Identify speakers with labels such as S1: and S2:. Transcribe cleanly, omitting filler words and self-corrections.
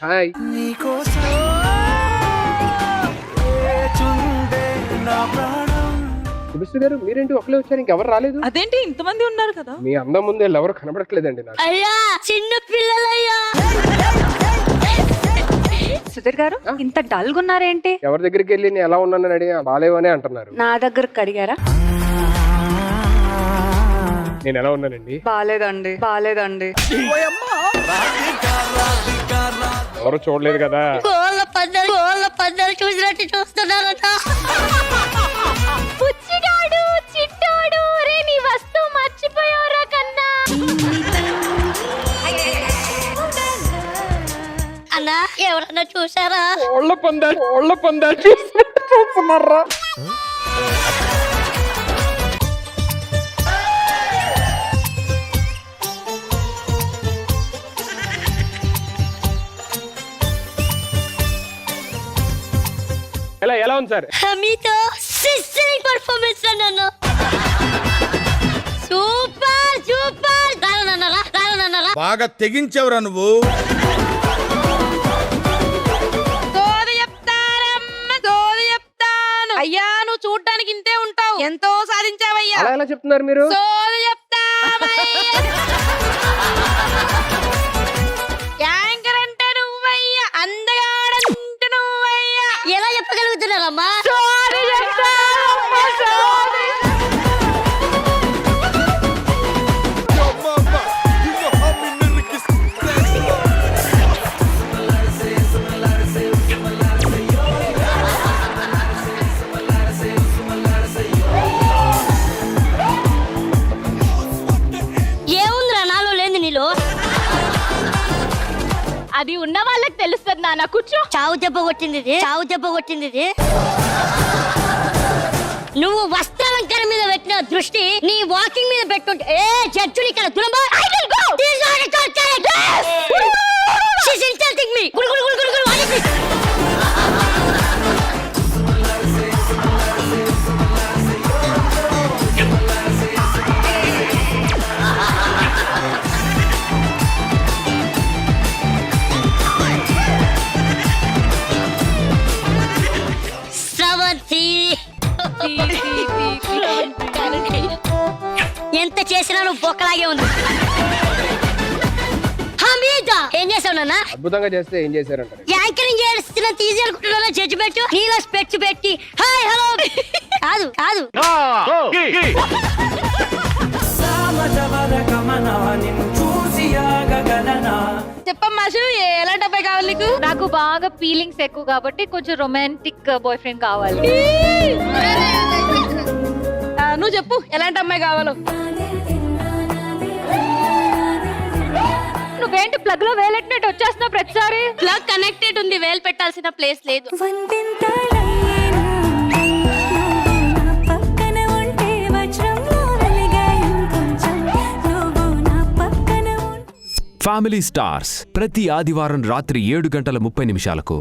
S1: Hi. Subhashree గారు మీరేంటి ఒకలే వచ్చారు, ఇంకెవరు రాలేదు?
S2: అదేంటి ఇంతమంది ఉన్నారు కదా.
S1: మీ అందం ముందు ఎవరు కనబడట్లేదండి నాకు.
S3: అయ్యా చిన్న పిల్లలయ్యా.
S2: సుధీర్ గారు ఇంత డల్ గా ఉన్నారేంటి?
S1: ఎవరి దగ్గరికి వెళ్ళి నేను ఎలా ఉన్నానని అడిగి బాలేవనే అంటున్నారు.
S2: నా దగ్గరకు అడిగారా?
S1: నేను ఎలా ఉన్నానండి?
S2: బాలేదండి.
S1: ఎవరు చూడలేదు కదా.
S3: కోళ్ళ పందాలు చూసినట్టు చూస్తున్నారట.
S4: పుచ్చిడాడు చిట్టోడు రే నీ వస్తువు మర్చిపోయావురా కన్నా.
S3: అన్నా ఎవరన్నా చూసారా?
S1: కోళ్ళ పందాలు చూస్తున్నారా? ఎలా ఉంది సార్?
S3: మీతో సిస్టరింగ్ పర్ఫార్మెన్స్ అన్న. సూపర్ దానన్నారా
S5: బాగా తెగించవరా నువ్వు.
S2: అయ్యా నువ్వు చూడ్డానికి ఇంతే ఉంటావు, ఎంతో సాధించావయ్యా.
S1: అలా ఎలా చెప్తున్నారు మీరు?
S2: యాంకర్ అంటే నువ్వయ్యా, అందగాడంటే నువ్వయ్యా.
S3: ఎలా చెప్పగలుగుతున్నారమ్మా? ఏముందిరా నాలో లేని నీలో?
S4: అది ఉన్న వాళ్ళకి తెలుస్తుంది నాన్న. కూర్చో.
S3: చావు దెబ్బ కొట్టింది ఇది. నువ్వు వస్త్రాలంకరణ మీద పెట్టిన దృష్టి నీ వాకింగ్ మీద పెట్టుంటే జడ్జులు ఇక్కడ దురబా. ఎంత చేసినా నువ్వు బొక్కలాగే ఉంది. ఏం చేసావు నాన్న?
S1: అద్భుతంగా చేస్తే ఏం చేశారంటారు?
S3: యాంకరింగ్ చేస్తున్నంత ఈజీ అనుకుంటున్నా. జడ్జిమెంట్ నీలో స్పెక్స్ పెట్టి హాయ్ హలో కాదు
S2: చెప్పమ్మా ఎలాంటి అబ్బాయి కావాలి నీకు?
S4: నాకు బాగా ఫీలింగ్స్ ఎక్కువ కాబట్టి కొంచెం రొమాంటిక్ బాయ్ ఫ్రెండ్ కావాలి.
S2: నువ్వు చెప్పు ఎలాంటి అమ్మాయి కావాలో.
S4: నువ్వేంటి ప్లగ్ లో వేలెట్టినట్టు వచ్చేస్తున్నావు ప్రతిసారి?
S2: ప్లగ్ కనెక్టెడ్ ఉంది, వేలు పెట్టాల్సిన ప్లేస్ లేదు.
S6: ఫ్యామిలీ స్టార్స్ ప్రతి ఆదివారం రాత్రి 7:30 నిమిషాలకు